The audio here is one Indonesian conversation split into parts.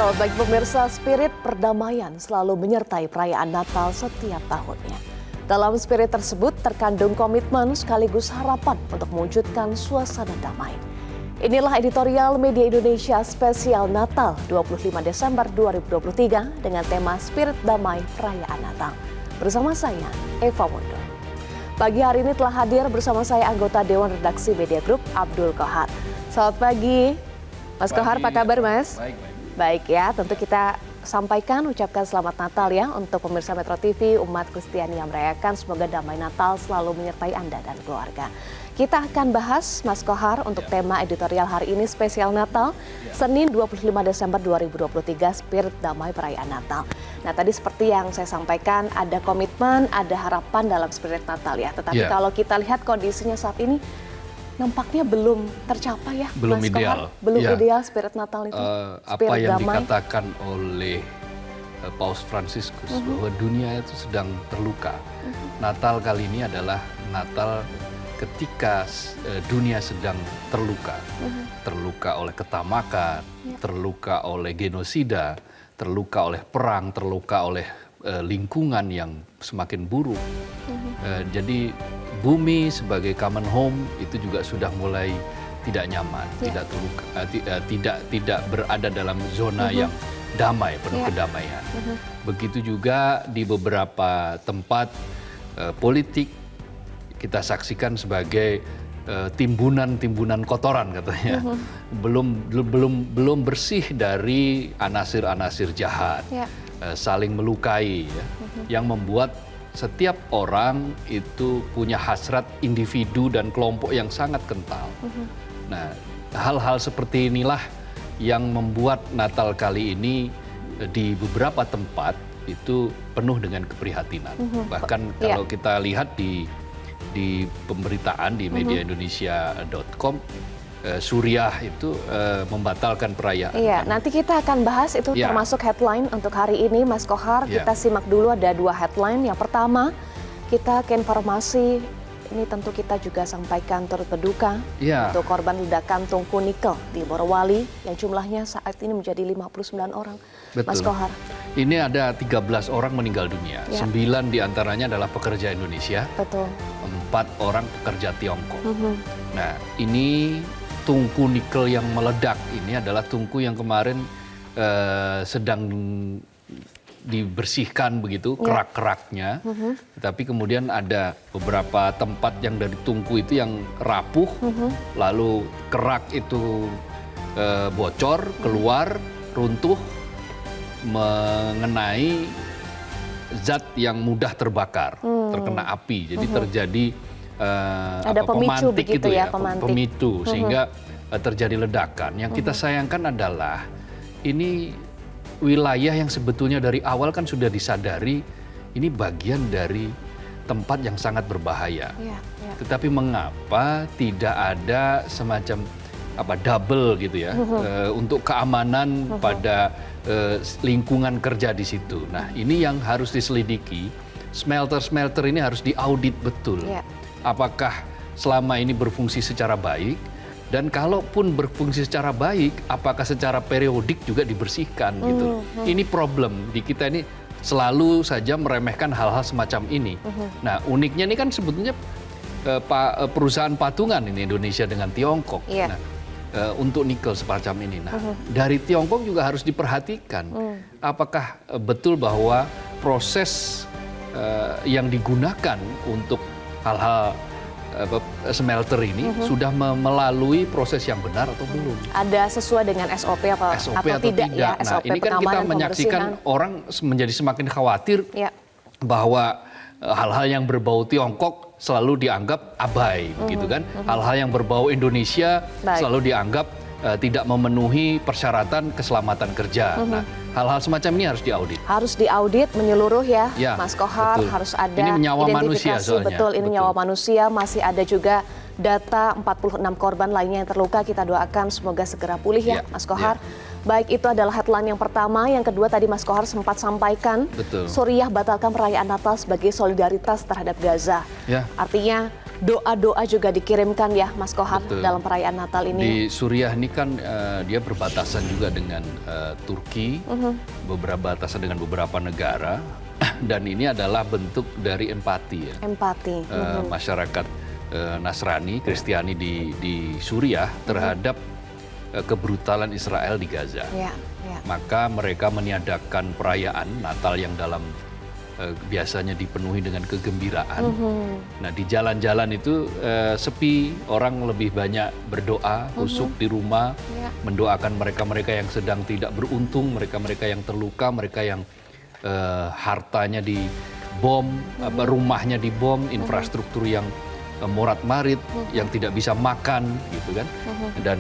Selamat pagi pemirsa, spirit perdamaian selalu menyertai perayaan Natal setiap tahunnya. Dalam spirit tersebut terkandung komitmen sekaligus harapan untuk mewujudkan suasana damai. Inilah editorial Media Indonesia spesial Natal 25 Desember 2023 dengan tema Spirit Damai Perayaan Natal. Bersama saya, Eva Mondo. Pagi hari ini telah hadir bersama saya anggota Dewan Redaksi Media Group, Abdul Kohar. Selamat pagi, Mas Kohar, apa kabar Mas? Baik. Baik ya, tentu kita sampaikan ucapkan selamat Natal ya untuk pemirsa Metro TV, umat Kristiani yang merayakan. Semoga damai Natal selalu menyertai Anda dan keluarga. Kita akan bahas, Mas Kohar, untuk tema editorial hari ini spesial Natal, Senin 25 Desember 2023, Spirit Damai Perayaan Natal. Nah tadi seperti yang saya sampaikan, ada komitmen, ada harapan dalam spirit Natal ya. Tetapi kalau kita lihat kondisinya saat ini, nampaknya belum tercapai ya, belum Mas ideal. Kohar. Belum ideal spirit Natal itu. Apa yang dikatakan oleh Paus Fransiskus bahwa dunia itu sedang terluka. Natal kali ini adalah Natal ketika dunia sedang terluka. Terluka oleh ketamakan, terluka oleh genosida, terluka oleh perang, terluka oleh lingkungan yang semakin buruk. Jadi bumi sebagai common home itu juga sudah mulai tidak nyaman, tidak berada dalam zona yang damai, penuh kedamaian. Begitu juga di beberapa tempat politik kita saksikan sebagai timbunan kotoran katanya, belum bersih dari anasir-anasir jahat, saling melukai, yang membuat setiap orang itu punya hasrat individu dan kelompok yang sangat kental. Nah, hal-hal seperti inilah yang membuat Natal kali ini di beberapa tempat itu penuh dengan keprihatinan. Bahkan kalau kita lihat di pemberitaan di mediaindonesia.com, Suriah itu membatalkan perayaan. Iya, nanti kita akan bahas itu termasuk headline untuk hari ini, Mas Kohar. Kita simak dulu, ada dua headline. Yang pertama, kita ke informasi, ini tentu kita juga sampaikan turut berduka untuk korban ledakan tungku nikel di Morowali yang jumlahnya saat ini menjadi 59 orang. Betul. Mas Kohar. Ini ada 13 orang meninggal dunia, 9 diantaranya adalah pekerja Indonesia, 4 orang pekerja Tiongkok. Nah, ini tungku nikel yang meledak ini adalah tungku yang kemarin sedang dibersihkan begitu, kerak-keraknya. Tapi kemudian ada beberapa tempat yang dari tungku itu yang rapuh, lalu kerak itu bocor, keluar, runtuh, mengenai zat yang mudah terbakar, terkena api. Jadi terjadi ada pemicu pemantik begitu gitu ya, pemicu sehingga terjadi ledakan. Yang kita sayangkan adalah ini wilayah yang sebetulnya dari awal kan sudah disadari ini bagian dari tempat yang sangat berbahaya. Tetapi mengapa tidak ada semacam double gitu ya untuk keamanan pada lingkungan kerja di situ. Nah, ini yang harus diselidiki. Smelter ini harus diaudit betul. Apakah selama ini berfungsi secara baik, dan kalaupun berfungsi secara baik, apakah secara periodik juga dibersihkan gitu. Ini problem di kita ini, selalu saja meremehkan hal-hal semacam ini. Nah, uniknya ini kan sebetulnya perusahaan patungan ini Indonesia dengan Tiongkok. Nah, untuk nikel semacam ini. Nah, dari Tiongkok juga harus diperhatikan. Apakah betul bahwa proses yang digunakan untuk hal-hal smelter ini sudah melalui proses yang benar atau belum? Ada sesuai dengan SOP atau tidak ya? Nah, SOP ini kan kita menyaksikan orang menjadi semakin khawatir bahwa hal-hal yang berbau Tiongkok selalu dianggap abai, begitu kan? Hal-hal yang berbau Indonesia selalu dianggap tidak memenuhi persyaratan keselamatan kerja. Nah, hal-hal semacam ini harus diaudit. Harus diaudit menyeluruh ya, Mas Kohar. Betul. Harus ada ini nyawa manusia soalnya. Betul, ini nyawa manusia. Masih ada juga data 46 korban lainnya yang terluka. Kita doakan semoga segera pulih ya, Mas Kohar. Baik, itu adalah headline yang pertama. Yang kedua tadi Mas Kohar sempat sampaikan, Betul. Suriah batalkan perayaan Natal sebagai solidaritas terhadap Gaza. Ya. Artinya doa-doa juga dikirimkan ya Mas Kohar Betul. dalam perayaan Natal ini. Di Suriah ini kan dia berbatasan juga dengan Turki, berbatasan dengan beberapa negara, dan ini adalah bentuk dari empati ya. Empati. Masyarakat Nasrani, Kristiani di Suriah terhadap kebrutalan Israel di Gaza. Ya, ya. Maka mereka meniadakan perayaan Natal yang dalam biasanya dipenuhi dengan kegembiraan. Nah, di jalan-jalan itu sepi, orang lebih banyak berdoa, khusyuk di rumah, Ya. mendoakan mereka-mereka yang sedang tidak beruntung, mereka-mereka yang terluka, mereka yang hartanya dibom, rumahnya dibom, infrastruktur yang morat-marit, yang tidak bisa makan, gitu kan. Dan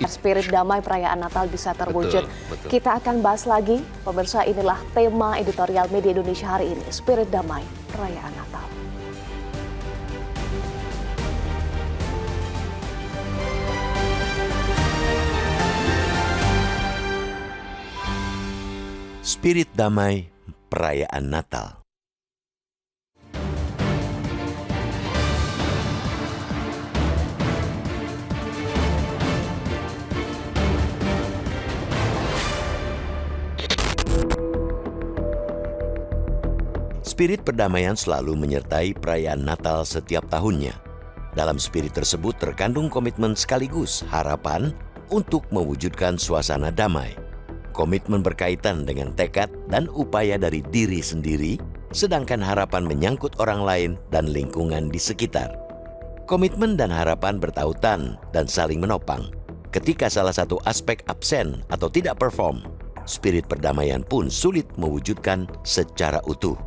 Spirit damai perayaan Natal bisa terwujud. Betul. Kita akan bahas lagi, pemirsa, inilah tema editorial Media Indonesia hari ini, Spirit damai perayaan Natal. Spirit damai perayaan Natal. Spirit perdamaian selalu menyertai perayaan Natal setiap tahunnya. Dalam spirit tersebut terkandung komitmen sekaligus harapan untuk mewujudkan suasana damai. Komitmen berkaitan dengan tekad dan upaya dari diri sendiri, sedangkan harapan menyangkut orang lain dan lingkungan di sekitar. Komitmen dan harapan bertautan dan saling menopang. Ketika salah satu aspek absen atau tidak perform, spirit perdamaian pun sulit mewujudkan secara utuh.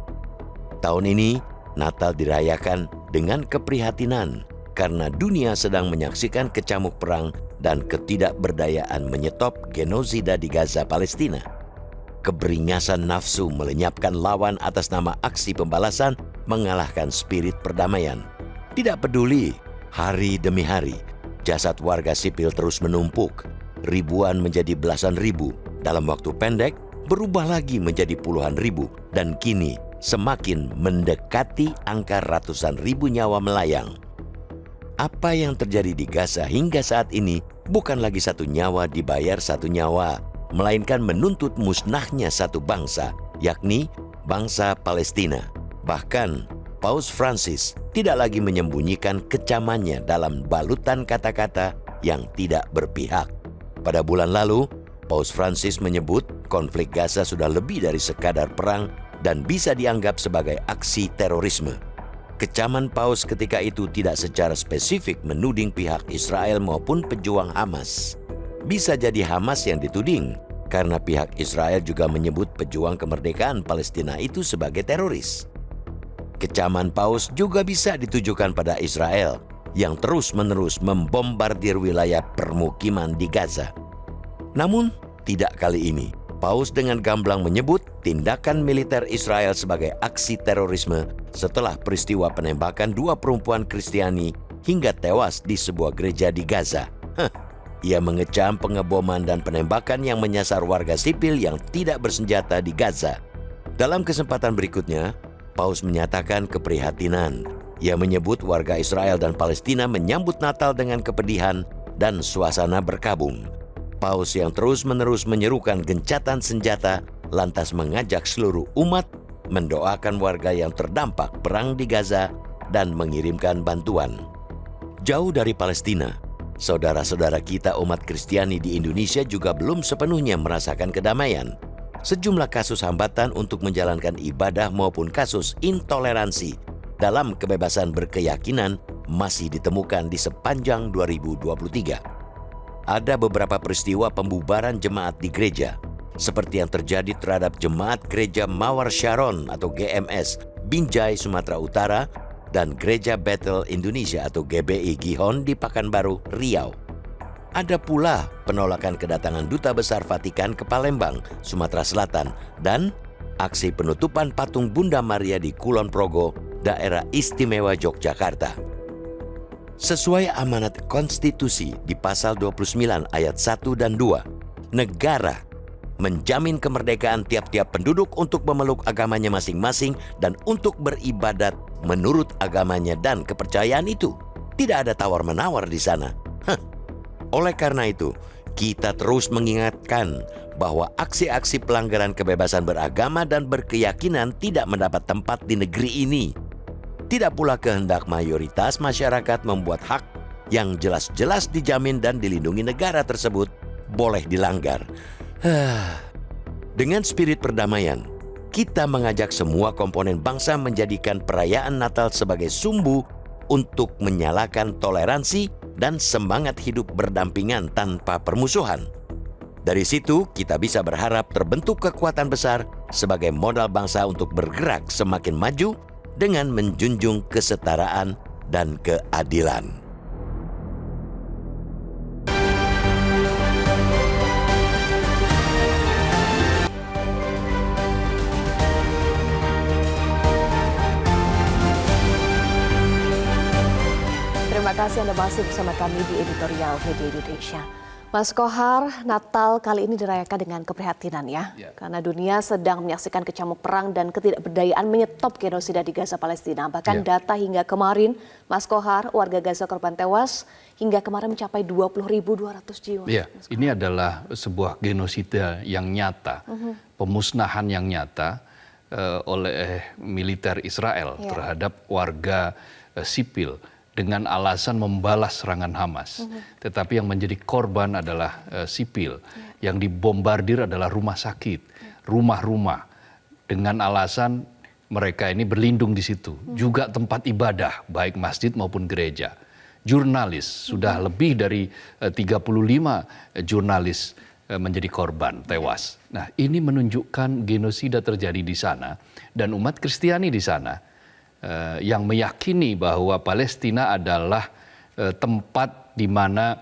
Tahun ini, Natal dirayakan dengan keprihatinan karena dunia sedang menyaksikan kecamuk perang dan ketidakberdayaan menyetop genosida di Gaza, Palestina. Keberingasan nafsu melenyapkan lawan atas nama aksi pembalasan mengalahkan spirit perdamaian. Tidak peduli, hari demi hari, jasad warga sipil terus menumpuk. Ribuan menjadi belasan ribu. Dalam waktu pendek, berubah lagi menjadi puluhan ribu. Dan kini, semakin mendekati angka ratusan ribu nyawa melayang. Apa yang terjadi di Gaza hingga saat ini bukan lagi satu nyawa dibayar satu nyawa, melainkan menuntut musnahnya satu bangsa, yakni bangsa Palestina. Bahkan, Paus Francis tidak lagi menyembunyikan kecamannya dalam balutan kata-kata yang tidak berpihak. Pada bulan lalu, Paus Francis menyebut konflik Gaza sudah lebih dari sekadar perang dan bisa dianggap sebagai aksi terorisme. Kecaman Paus ketika itu tidak secara spesifik menuding pihak Israel maupun pejuang Hamas. Bisa jadi Hamas yang dituding, karena pihak Israel juga menyebut pejuang kemerdekaan Palestina itu sebagai teroris. Kecaman Paus juga bisa ditujukan pada Israel yang terus-menerus membombardir wilayah permukiman di Gaza. Namun, tidak kali ini. Paus dengan gamblang menyebut tindakan militer Israel sebagai aksi terorisme setelah peristiwa penembakan dua perempuan Kristiani hingga tewas di sebuah gereja di Gaza. Ia mengecam pengeboman dan penembakan yang menyasar warga sipil yang tidak bersenjata di Gaza. Dalam kesempatan berikutnya, Paus menyatakan keprihatinan. Ia menyebut warga Israel dan Palestina menyambut Natal dengan kepedihan dan suasana berkabung. Paus yang terus-menerus menyerukan gencatan senjata lantas mengajak seluruh umat mendoakan warga yang terdampak perang di Gaza dan mengirimkan bantuan. Jauh dari Palestina, saudara-saudara kita umat Kristiani di Indonesia juga belum sepenuhnya merasakan kedamaian. Sejumlah kasus hambatan untuk menjalankan ibadah maupun kasus intoleransi dalam kebebasan berkeyakinan masih ditemukan di sepanjang 2023. Ada beberapa peristiwa pembubaran jemaat di gereja, seperti yang terjadi terhadap Jemaat Gereja Mawar Sharon atau GMS Binjai, Sumatera Utara, dan Gereja Bethel Indonesia atau GBI Gihon di Pekanbaru, Riau. Ada pula penolakan kedatangan Duta Besar Vatikan ke Palembang, Sumatera Selatan, dan aksi penutupan patung Bunda Maria di Kulon Progo, Daerah Istimewa Yogyakarta. Sesuai amanat konstitusi di pasal 29 ayat 1 dan 2, negara menjamin kemerdekaan tiap-tiap penduduk untuk memeluk agamanya masing-masing dan untuk beribadat menurut agamanya dan kepercayaan itu. Tidak ada tawar-menawar di sana. Oleh karena itu, kita terus mengingatkan bahwa aksi-aksi pelanggaran kebebasan beragama dan berkeyakinan tidak mendapat tempat di negeri ini. Tidak pula kehendak mayoritas masyarakat membuat hak yang jelas-jelas dijamin dan dilindungi negara tersebut boleh dilanggar. Dengan spirit perdamaian, kita mengajak semua komponen bangsa menjadikan perayaan Natal sebagai sumbu untuk menyalakan toleransi dan semangat hidup berdampingan tanpa permusuhan. Dari situ, kita bisa berharap terbentuk kekuatan besar sebagai modal bangsa untuk bergerak semakin maju dengan menjunjung kesetaraan dan keadilan. Terima kasih Anda masih bersama kami di Editorial Media Indonesia. Mas Kohar, Natal kali ini dirayakan dengan keprihatinan ya. Karena dunia sedang menyaksikan kecamuk perang dan ketidakberdayaan menyetop genosida di Gaza Palestina. Bahkan data hingga kemarin, Mas Kohar, warga Gaza korban tewas hingga kemarin mencapai 20.200 jiwa. Ya, ini adalah sebuah genosida yang nyata, pemusnahan yang nyata oleh militer Israel terhadap warga sipil dengan alasan membalas serangan Hamas. Tetapi yang menjadi korban adalah sipil. Yang dibombardir adalah rumah sakit, rumah-rumah. Dengan alasan mereka ini berlindung di situ. Juga tempat ibadah, baik masjid maupun gereja. Jurnalis, sudah lebih dari 35 jurnalis menjadi korban, tewas. Nah, ini menunjukkan genosida terjadi di sana. Dan umat Kristiani di sana yang meyakini bahwa Palestina adalah tempat di mana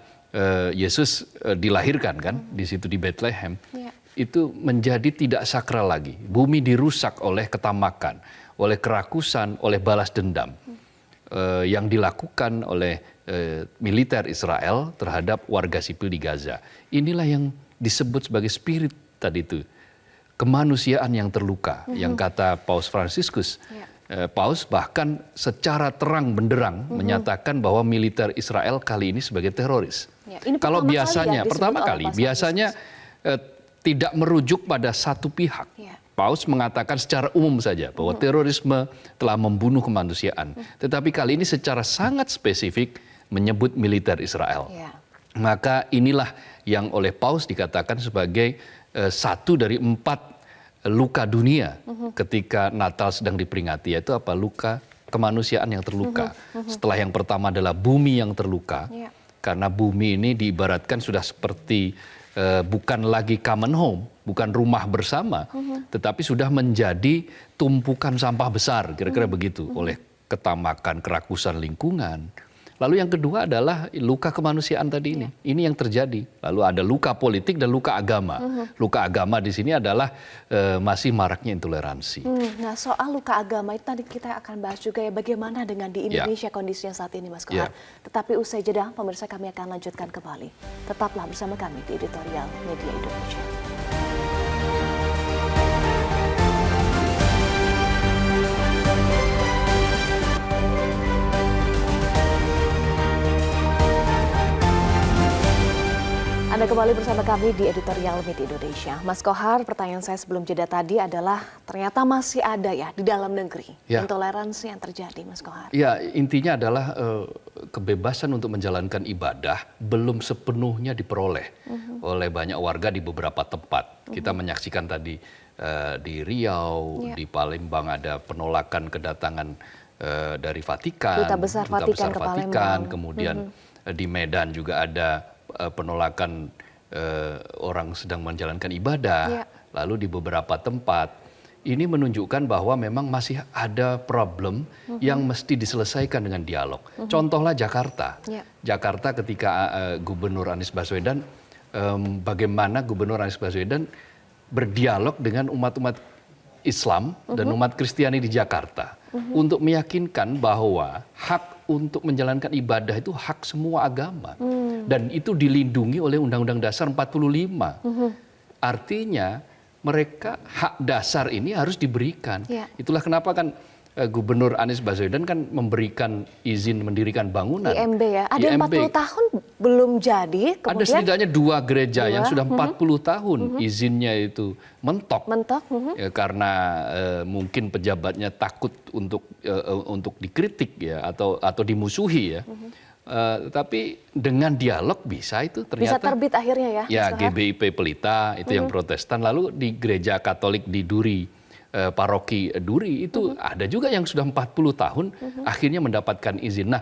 Yesus dilahirkan kan, di situ di Bethlehem, itu menjadi tidak sakral lagi. Bumi dirusak oleh ketamakan, oleh kerakusan, oleh balas dendam yang dilakukan oleh militer Israel terhadap warga sipil di Gaza. Inilah yang disebut sebagai spirit tadi itu, kemanusiaan yang terluka, yang kata Paus Fransiskus. Paus bahkan secara terang benderang menyatakan bahwa militer Israel kali ini sebagai teroris. Ini kalau biasanya pertama kali biasanya tidak merujuk pada satu pihak. Paus mengatakan secara umum saja bahwa terorisme telah membunuh kemanusiaan. Tetapi kali ini secara sangat spesifik menyebut militer Israel. Maka inilah yang oleh Paus dikatakan sebagai satu dari 4 luka dunia ketika Natal sedang diperingati, yaitu apa? Luka kemanusiaan yang terluka. Setelah yang pertama adalah bumi yang terluka, karena bumi ini diibaratkan sudah seperti bukan lagi common home, bukan rumah bersama, tetapi sudah menjadi tumpukan sampah besar, kira-kira begitu, oleh ketamakan, kerakusan lingkungan. Lalu yang kedua adalah luka kemanusiaan tadi ini. Ini yang terjadi. Lalu ada luka politik dan luka agama. Luka agama di sini adalah masih maraknya intoleransi. Nah, soal luka agama itu tadi kita akan bahas juga ya, bagaimana dengan di Indonesia kondisinya saat ini, Mas Kohar. Tetapi usai jeda, pemirsa, kami akan lanjutkan kembali. Tetaplah bersama kami di Editorial Media Indonesia. Anda kembali bersama kami di Editorial Media Indonesia. Mas Kohar, pertanyaan saya sebelum jeda tadi adalah ternyata masih ada ya di dalam negeri intoleransi yang terjadi, Mas Kohar. Ya, intinya adalah kebebasan untuk menjalankan ibadah belum sepenuhnya diperoleh oleh banyak warga di beberapa tempat. Kita menyaksikan tadi di Riau, di Palembang ada penolakan kedatangan dari Vatikan, Duta Besar Vatikan ke Palembang. Kemudian di Medan juga ada penolakan orang sedang menjalankan ibadah, lalu di beberapa tempat. Ini menunjukkan bahwa memang masih ada problem yang mesti diselesaikan dengan dialog. Contohlah Jakarta. Jakarta ketika Gubernur Anies Baswedan, bagaimana Gubernur Anies Baswedan berdialog dengan umat-umat Islam dan umat Kristiani di Jakarta untuk meyakinkan bahwa hak untuk menjalankan ibadah itu hak semua agama. Dan itu dilindungi oleh Undang-Undang Dasar 45. Artinya mereka hak dasar ini harus diberikan. Ya. Itulah kenapa kan Gubernur Anies Baswedan kan memberikan izin mendirikan bangunan. IMB ya. Ada yang IMB. 40 tahun belum jadi. Ada Kemudian setidaknya 2 gereja yang sudah 40 tahun izinnya itu mentok. Ya, karena mungkin pejabatnya takut untuk dikritik ya atau dimusuhi ya. Tapi dengan dialog bisa itu bisa ternyata. terbit akhirnya ya. Ya, Mas Kohar? GBIP Pelita itu yang Protestan, lalu di gereja Katolik di Duri, paroki Duri itu ada juga yang sudah 40 tahun akhirnya mendapatkan izin. Nah,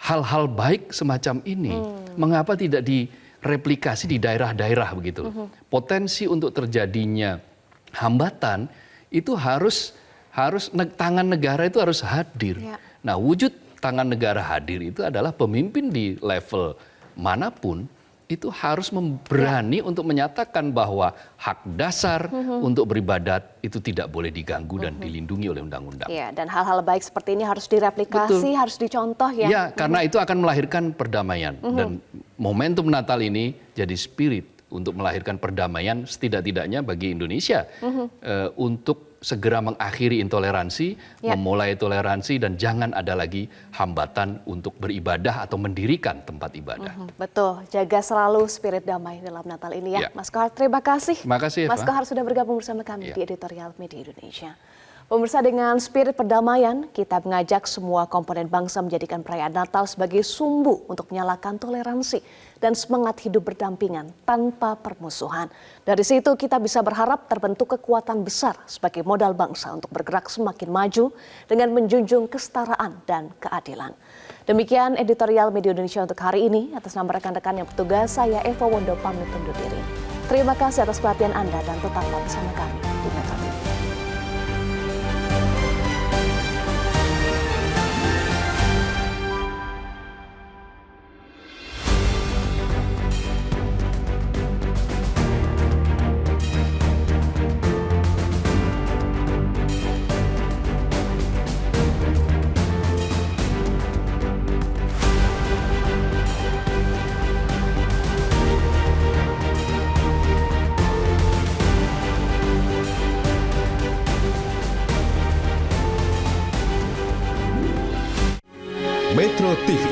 hal-hal baik semacam ini mengapa tidak direplikasi di daerah-daerah begitu? Potensi untuk terjadinya hambatan itu harus tangan negara itu harus hadir. Ya. Nah, wujud tangan negara hadir itu adalah pemimpin di level manapun itu harus berani untuk menyatakan bahwa hak dasar untuk beribadat itu tidak boleh diganggu dan dilindungi oleh undang-undang. Ya, dan hal-hal baik seperti ini harus direplikasi, Betul. harus dicontoh ya. Ya, karena itu akan melahirkan perdamaian. Dan momentum Natal ini jadi spirit untuk melahirkan perdamaian setidak-tidaknya bagi Indonesia. Untuk segera mengakhiri intoleransi, memulai toleransi, dan jangan ada lagi hambatan untuk beribadah atau mendirikan tempat ibadah. Betul, jaga selalu spirit damai dalam Natal ini ya. Ya. Mas Kohar, terima kasih. Terima kasih, Mas Eva. Kohar sudah bergabung bersama kami Ya. di Editorial Media Indonesia. Pemirsa, dengan spirit perdamaian, kita mengajak semua komponen bangsa menjadikan perayaan Natal sebagai sumbu untuk menyalakan toleransi dan semangat hidup berdampingan tanpa permusuhan. Dari situ kita bisa berharap terbentuk kekuatan besar sebagai modal bangsa untuk bergerak semakin maju dengan menjunjung kesetaraan dan keadilan. Demikian Editorial Media Indonesia untuk hari ini. Atas nama rekan-rekan yang bertugas, saya Eva Wondo pamit undur diri. Terima kasih atas perhatian Anda dan tetaplah bersama kami di Metro TV. Metro TV,